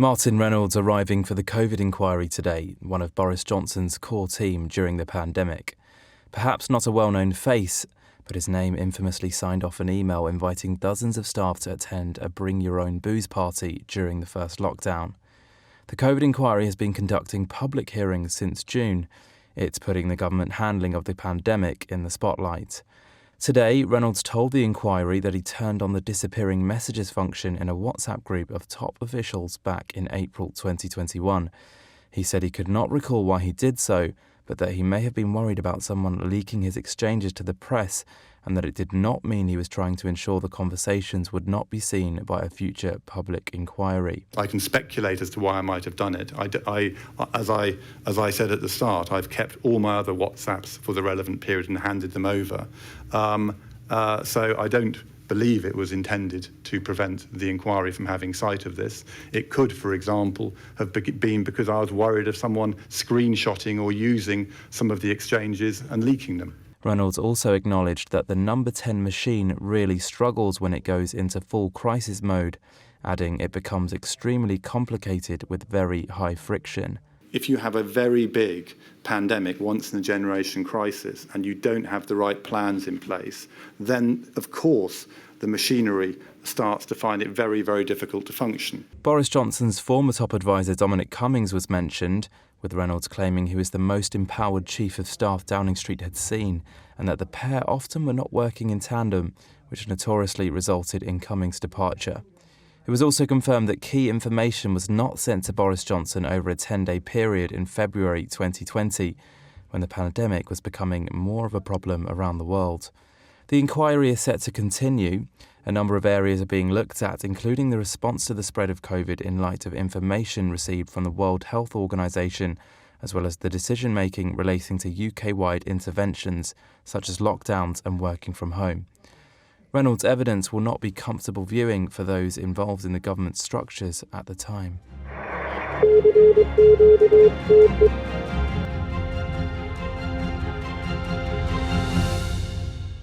Martin Reynolds arriving for the COVID inquiry today, one of Boris Johnson's core team during the pandemic. Perhaps not a well-known face, but his name infamously signed off an email inviting dozens of staff to attend a bring-your-own-booze party during the first lockdown. The COVID inquiry has been conducting public hearings since June. It's putting the government handling of the pandemic in the spotlight. Today, Reynolds told the inquiry that he turned on the disappearing messages function in a WhatsApp group of top officials back in April 2021. He said he could not recall why he did so, but that he may have been worried about someone leaking his exchanges to the press, and that it did not mean he was trying to ensure the conversations would not be seen by a future public inquiry. I can speculate as to why I might have done it. As I said at the start, I've kept all my other WhatsApps for the relevant period and handed them over. So I don't believe it was intended to prevent the inquiry from having sight of this. It could, for example, have been because I was worried of someone screenshotting or using some of the exchanges and leaking them. Reynolds also acknowledged that the number 10 machine really struggles when it goes into full crisis mode, adding it becomes extremely complicated with very high friction. If you have a very big pandemic, once-in-a-generation crisis, and you don't have the right plans in place, then, of course, the machinery starts to find it very, very difficult to function. Boris Johnson's former top advisor Dominic Cummings was mentioned, with Reynolds claiming he was the most empowered chief of staff Downing Street had seen, and that the pair often were not working in tandem, which notoriously resulted in Cummings' departure. It was also confirmed that key information was not sent to Boris Johnson over a 10-day period in February 2020, when the pandemic was becoming more of a problem around the world. The inquiry is set to continue. A number of areas are being looked at, including the response to the spread of COVID in light of information received from the World Health Organiser, as well as the decision-making relating to UK-wide interventions, such as lockdowns and working from home. Reynolds' evidence will not be comfortable viewing for those involved in the government structures at the time.